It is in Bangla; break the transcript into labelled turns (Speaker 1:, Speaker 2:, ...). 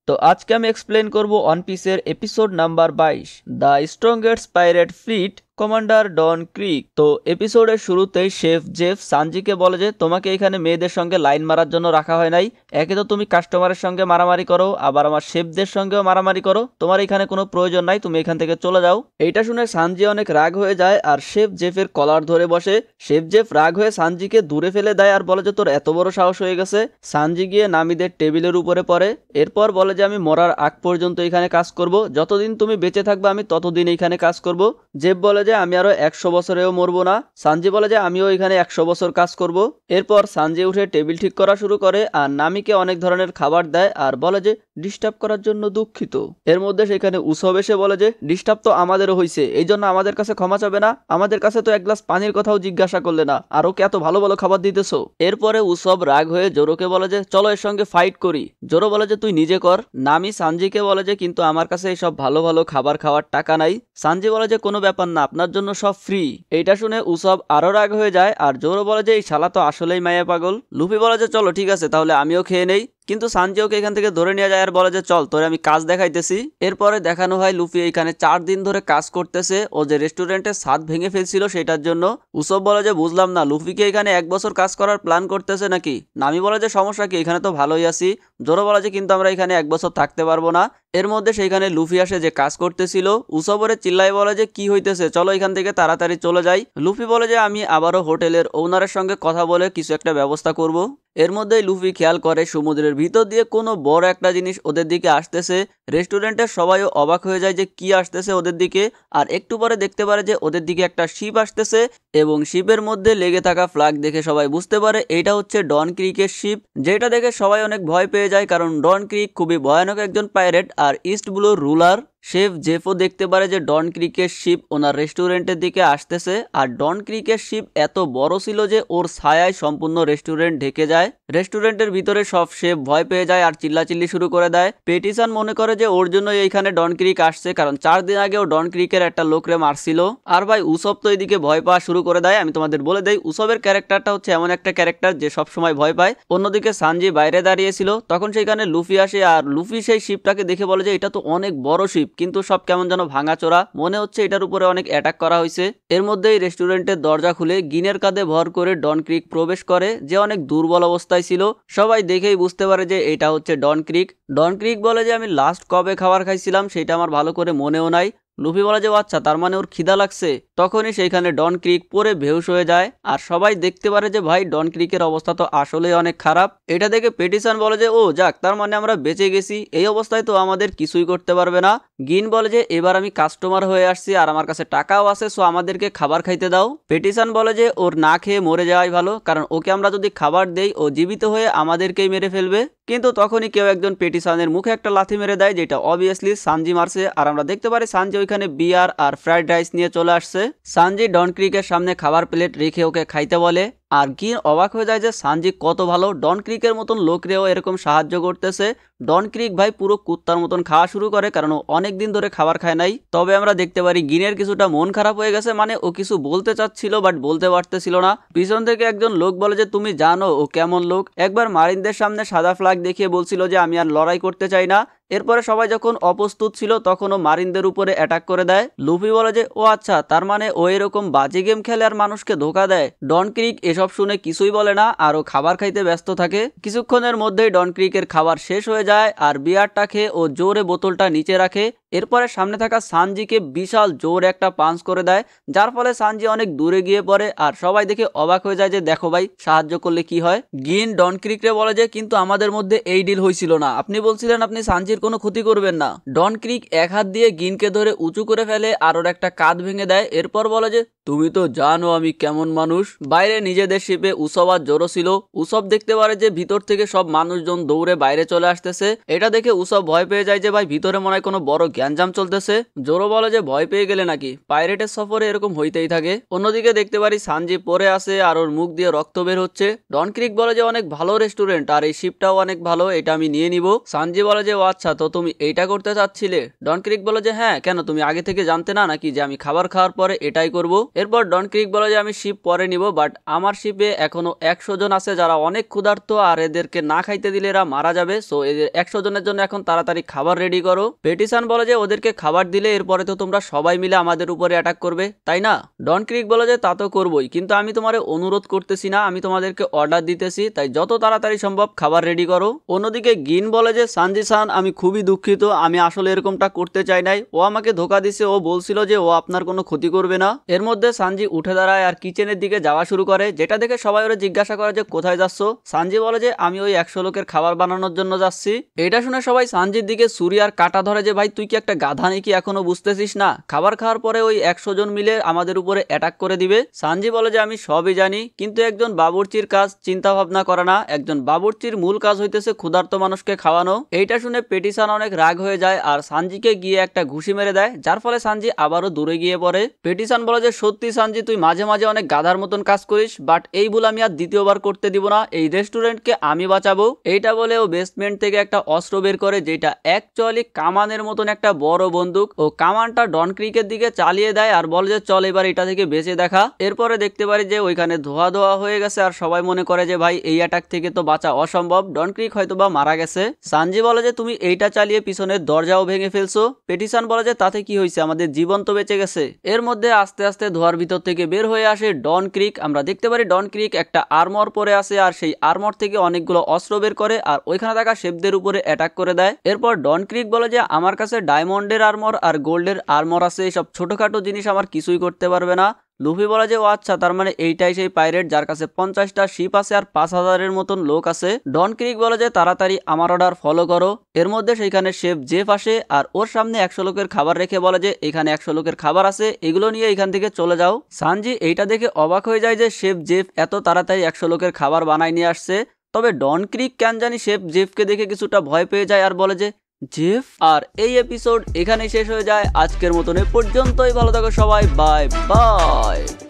Speaker 1: তো আজকে আমি এক্সপ্লেন করব ওয়ান পিসের episode number 22 the strongest pirate fleet commander Don Krieg. তো এপিসোডের শুরুতেই শেফ জেফ সানজিকে বলে যে তোমাকে এখানে মেয়েদের সঙ্গে লাইন মারার জন্য রাখা হয় নাই। একে তো তুমি কাস্টমারের সঙ্গে মারামারি করো, আবার আমার শেফদের সঙ্গেও মারামারি করো, তোমার এখানে কোনো প্রয়োজন নাই, তুমি এখান থেকে চলে যাও। এইটা শুনে সানজি অনেক রাগ হয়ে যায় আর শেফ জেফের কলার ধরে বসে। শেফ জেফ রাগ হয়ে সানজিকে দূরে ফেলে দেয় আর বলে যে তোর এত বড় সাহস হয়ে গেছে। সানজি গিয়ে নামিদের টেবিলের উপরে পড়ে, এরপর বলে যে আমি মরার আগ পর্যন্ত এখানে কাজ করব, যতদিন তুমি বেঁচে থাকবে আমি ততদিন এইখানে কাজ করব। জেফ বলে যে আমি আরো 100 বছরেও মরবো না। সানজি বলে যে আমিও এখানে 100 বছর কাজ করব। এরপর সানজি উঠে টেবিল ঠিক করা শুরু করে আর নামিকে অনেক ধরনের খাবার দেয় আর বলে যে ডিস্টার্ব করার জন্য দুঃখিত। এর মধ্যে সেখানে উসব এসে বলে যে ডিস্টার্ব তো আমাদেরও হয়েছে, এই জন্য আমাদের কাছে ক্ষমা চাবে না, আমাদের কাছে তো এক গ্লাস পানির কথাও জিজ্ঞাসা করলে না, আর ওকে এত ভালো ভালো খাবার দিতেছো। এরপরে উসব রাগ হয়ে জোরোকে বলে যে চলো এর সঙ্গে ফাইট করি। জোরো বলে যে তুই নিজে কর। নামি সানজিকে বলে যে কিন্তু আমার কাছে এইসব ভালো ভালো খাবার খাওয়ার টাকা নাই। সানজি বলে যে কোনো ব্যাপার না, আপনার জন্য সব ফ্রি। এইটা শুনে উসব আরো রাগ হয়ে যায় আর জোরো বলে যে এই শালা তো আসলেই মায়া পাগল। লুফি বলে যে চলো ঠিক আছে তাহলে আমিও খেয়ে নেই, কিন্তু সানজি ওকে এখান থেকে ধরে নিয়ে যায় আর বলে যে চল তোরে আমি কাজ দেখাইতেছি। এরপরে দেখানো হয় লুফি এখানে 4 দিন ধরে কাজ করতেছে, ও যে রেস্টুরেন্টের ছাদ ভেঙে ফেলছিল সেটার জন্য। উসব বলে যে বুঝলাম না, লুফিকে এখানে 1 বছর কাজ করার প্ল্যান করতেছে নাকি? নামি বলে যে সমস্যা কি, এখানে তো ভালোই আছি। জোরো বলে যে কিন্তু আমরা এখানে 1 বছর থাকতে পারবো না। এর মধ্যে সেইখানে লুফি আসে যে কাজ করতেছিল। উসবরে চিল্লাই বলে যে কি হইতেছে, চলো এখান থেকে তাড়াতাড়ি চলে যাই। লুফি বলে যে আমি আবারও হোটেলের ওনারের সঙ্গে কথা বলে কিছু একটা ব্যবস্থা করব। এর মধ্যেই লুফি খেয়াল করে সমুদ্রের ভিতর দিয়ে কোনো বড় একটা জিনিস ওদের দিকে আসতেছে। রেস্টুরেন্টের সবাইও অবাক হয়ে যায় যে কি আসতেছে ওদের দিকে, আর একটু পরে দেখতে পারে যে ওদের দিকে একটা শিপ আসতেছে এবং শিপের মধ্যে লেগে থাকা ফ্ল্যাগ দেখে সবাই বুঝতে পারে এটা হচ্ছে ডন ক্রিকের শিপ। যেটা দেখে সবাই অনেক ভয় পেয়ে যায়, কারণ ডন ক্রিক খুবই ভয়ানক একজন পাইরেট আর ইস্ট ব্লুর রুলার। শেফ জেফও দেখতে পারে যে ডন ক্রিকের শিপ ওনার রেস্টুরেন্টের দিকে আসতেছে, আর ডন ক্রিকের শিপ এত বড় ছিল যে ওর ছায়ায় সম্পূর্ণ রেস্টুরেন্ট ঢেকে যায়। রেস্টুরেন্টের ভিতরে সব শেফ ভয় পেয়ে যায় আর চিল্লাচিল্লি শুরু করে দেয়। পেটিসন মনে করে যে ওর জন্য এইখানে ডন ক্রিক আসছে, কারণ 4 দিন আগেও ডন ক্রিকের একটা লোকরে মারছিল। আর ভাই উসব তো এইদিকে ভয় পাওয়া শুরু করে দেয়। আমি তোমাদের বলে দেই উসবের ক্যারেক্টারটা হচ্ছে এমন একটা ক্যারেক্টার যে সবসময় ভয় পায়। অন্যদিকে সানজি বাইরে দাঁড়িয়েছিল, তখন সেইখানে লুফি আসে আর লুফি সেই শিপটাকে দেখে বলে যে এটা তো অনেক বড় শিপ, কিন্তু সব কেমন যেন ভাঙাচোরা, মনে হচ্ছে এটার উপরে অনেক অ্যাটাক করা হয়েছে। এর মধ্যেই রেস্টুরেন্টের দরজা খুলে গিনের কাঁধে ভর করে ডন ক্রিক প্রবেশ করে, যে অনেক দুর্বল অবস্থায় ছিল। সবাই দেখেই বুঝতে পারে যে এটা হচ্ছে ডন ক্রিক। ডন ক্রিক বলে যে আমি লাস্ট কবে খাবার খাইছিলাম সেটা আমার ভালো করে মনেও নাই। লুফি বলে যে আচ্ছা তার মানে ওর খিদা লাগছে। তখনই সেইখানে ডন ক্রিক পরে বেহুশ হয়ে যায় আর সবাই দেখতে পারে যে ভাই ডন ক্রিকের অবস্থা তো আসলেই অনেক খারাপ। এটা দেখে পেটিসন বলে যে ও যাক, তার মানে আমরা বেঁচে গেছি, এই অবস্থায় তো আমাদের কিছুই করতে পারবে না। গিন বলে যে এবার আমি কাস্টমার হয়ে আসছি আর আমার কাছে টাকাও আছে, সো আমাদেরকে খাবার খাইতে দাও। পেটিসন বলে যে ওর না খেয়ে মরে যাওয়াই ভালো, কারণ ওকে আমরা যদি খাবার দেই ও জীবিত হয়ে আমাদেরকেই মেরে ফেলবে। কিন্তু তখনই কেউ একজন পেটিসনের মুখে একটা লাথি মেরে দেয়, যেটা অবভিয়াসলি সানজি মারছে। আর আমরা দেখতে পারি সানজি ওইখানে বিয়ার আর ফ্রাইড রাইস নিয়ে চলে আসছে। সানজি ডন ক্রিকের সামনে খাবার প্লেট রেখে ওকে খাইতে বলে, আর গিন অবাক হয়ে যায় যে সানজি কত ভালো, ডন ক্রিকের মতন লোকরেও এরকম সাহায্য করতেছে। ডন ক্রিক ভাই পুরো কুত্তার মতন খাওয়া শুরু করে, কারণ অনেক দিন ধরে খাবার খায় নাই। তবে আমরা দেখতে পারি গিনের কিছুটা মন খারাপ হয়ে গেছে, মানে ও কিছু বলতে চাচ্ছিল বাট বলতে পারতেছিল না। পিছন থেকে একজন লোক বলে যে তুমি জানো ও কেমন লোক, একবার মারিনদের সামনে সাদা ফ্ল্যাগ দেখিয়ে বলছিল যে আমি আর লড়াই করতে চাই না। এরপরে সবাই যখন অপ্রস্তুত ছিল তখন ও মারিনদের উপরে অ্যাটাক করে দেয়। লুফি বলে যে ও আচ্ছা, তার মানে ও এরকম বাজে গেম খেলে আর মানুষকে ধোকা দেয়। ডন ক্রিক এসব শুনে কিছুই বলে না আর ও খাবার খাইতে ব্যস্ত থাকে। কিছুক্ষণের মধ্যেই ডন ক্রিকের খাবার শেষ হয়ে যায় আর বিয়ারটা খেয়ে ও জোরে বোতলটা নিচে রাখে। এরপরে সামনে থাকা সানজিকে বিশাল জোরে একটা পাঞ্চ করে দেয়, যার ফলে সানজি অনেক দূরে গিয়ে পড়ে আর সবাই দেখে অবাক হয়ে যায় যে দেখো ভাই সাহায্য করলে কি হয়। গিন ডন ক্রিকরে বলে যে কিন্তু আমাদের মধ্যে এই ডিল হয়েছিল না, আপনি বলছিলেন আপনি সানজির কোনো ক্ষতি করবেন না। ডন ক্রিক এক হাত দিয়ে গিনকে ধরে উঁচু করে ফেলে আর ওর একটা কাঁধ ভেঙে দেয়। এরপর বলে যে তুমি তো জানো আমি কেমন মানুষ। বাইরে নিজেদের শিপে উসব আর জোরো ছিল। উসব দেখতে পারে যে ভিতর থেকে সব মানুষজন দৌড়ে বাইরে চলে আসতেছে। এটা দেখে উসব ভয় পেয়ে যায় যে ভাই ভিতরে মনে হয় কোনো বড় গ্যাঞ্জাম চলতেছে। জোরো বলে যে ভয় পেয়ে গেলে নাকি, পাইরেটের সফরে এরকম হইতেই থাকে। অন্যদিকে দেখতে পারি সানজি পরে আছে আর ওর মুখ দিয়ে রক্ত বের হচ্ছে। ডন ক্রিক বলে যে অনেক ভালো রেস্টুরেন্ট আর এই শিপটাও অনেক ভালো, এটা আমি নিয়ে নিব। সানজি বলে যে ও আচ্ছা, তো তুমি এইটা করতে চাচ্ছিলে? ডন ক্রিক বলে যে হ্যাঁ, কেন তুমি আগে থেকে জানতে না নাকি যে আমি খাবার খাওয়ার পরে এটাই করব? এরপর ডন ক্রিক বলে যে আমি শিপ পরে নিব, বাট আমার শিপে এখনো 100 জন আছে যারা অনেক ক্ষুধার্ত আর এদেরকে না খাইতে দিলে এরা মারা যাবে। সো এদের 100 জনের জন্য এখন তাড়াতাড়ি খাবার রেডি করো। পেটিসান বলে যে ওদেরকে খাবার দিলে এরপরে তো তোমরা সবাই মিলে আমাদের উপরে অ্যাটাক করবে, তাই না? ডন ক্রিক বলে যে তা তো করবোই, কিন্তু আমি তোমার অনুরোধ করতেছি না, আমি তোমাদেরকে অর্ডার দিতেছি, তাই যত তাড়াতাড়ি সম্ভব খাবার রেডি করো। অন্যদিকে গিন বলে যে সানজি সান, আমি খুবই দুঃখিত, আমি আসলে এরকমটা করতে চাই নাই, ও আমাকে ধোকা দিছে, ও বলছিল যে ও আপনার কোনো ক্ষতি করবে না। এর মধ্যে সানজি উঠে দাঁড়ায় আর কিচেনের দিকে যাওয়া শুরু করে, যেটা দেখে সবাই ওরা জিজ্ঞাসা করে যে কোথায় যাচ্ছ? সানজি বলে যে আমি ওই 100 লোকের খাবার বানানোর জন্য যাচ্ছি। এটা শুনে সবাই সানজির দিকে ছুরি আর কাটা ধরে যে ভাই তুই কি একটা গাধা নাকি, এখনো বুঝতেছিস না? খাবার খাওয়ার পরে ওই 100 জন মিলে আমাদের উপরে অ্যাটাক করে দিবে। সানজি বলে যে আমি সবই জানি, কিন্তু একজন বাবুর্চির কাজ চিন্তা ভাবনা করে না, একজন বাবুর্চির মূল কাজ হইতেছে ক্ষুধার্ত মানুষকে খাওয়ানো। এইটা শুনে পেটিসান অনেক রাগ হয়ে যায় আর সানজিকে গিয়ে একটা ঘুষি মেরে দেয়, যার ফলে সানজি আবারও দূরে গিয়ে পড়ে। পেটিসান বলে যে সত্যি সানজি, তুই মাঝে মাঝে অনেক গাধার মতন কাজ করিস, বাট এই ভুল আমি আর দ্বিতীয়বার করতে দিব না, এই রেস্টুরেন্টকে আমি বাঁচাবো। এইটা বলে ও বেসমেন্ট থেকে একটা অস্ত্র বের করে, যেটা অ্যাকচুয়ালি কামানের মতন একটা বড় বন্দুক। ও কামানটা ডন ক্রিকের দিকে চালিয়ে দেয় আর বলে যে চল এবার এটা থেকে বেঁচে দেখা। এরপরে দেখতে পারি যে ওইখানে ধোয়া ধোয়া হয়ে গেছে আর সবাই মনে করে যে ভাই এই অ্যাটাক থেকে তো বাঁচা অসম্ভব, ডন ক্রিক হয়তো বা মারা গেছে। সানজি বলে যে তুমি এইটা চালিয়ে পিছনের দরজাও ভেঙে ফেলছো। পেটিসান বলে যে তাতে কি হয়েছে, আমাদের জীবন তো বেঁচে গেছে। এর মধ্যে আস্তে আস্তে ধোয়ার ভিতর থেকে বের হয়ে আসে ডন ক্রিক। আমরা দেখতে পারি ডন ক্রিক একটা আর্মর পরে আছে আর সেই আর্মর থেকে অনেকগুলো অস্ত্র বের করে আর ওইখানে থাকা শেফদের উপরে অ্যাটাক করে দেয়। এরপর ডন ক্রিক বলে যে আমার কাছে ডায়মন্ডের আর্মর আর গোল্ডের আর্মর আছে, এইসব ছোটখাটো জিনিস আমার কিছুই করতে পারবে না। লুফি বলে যে ও আচ্ছা, তার মানে এইটাই সেই পাইরেট যার কাছে 50টা শিপ আছে আর 5000-এর মতন লোক আছে। ডন ক্রিক বলে যে তাড়াতাড়ি আমার অর্ডার ফলো করো। এর মধ্যে সেইখানে শেফ জেফ আসে আর ওর সামনে 100 লোকের খাবার রেখে বলে যে এখানে 100 লোকের খাবার আছে, এগুলো নিয়ে এখান থেকে চলে যাও। সানজি এইটা দেখে অবাক হয়ে যায় যে শেফ জেফ এত তাড়াতাড়ি 100 লোকের খাবার বানায় নিয়ে আসছে। তবে ডন ক্রিক কেন জানি শেফ জেফকে দেখে কিছুটা ভয় পেয়ে যায় আর বলে যে জেফ। আর এই এপিসোড এখানেই শেষ হয়ে যায়। আজকের মতন এ পর্যন্তই, ভালো থাকো সবাই, বাই বাই।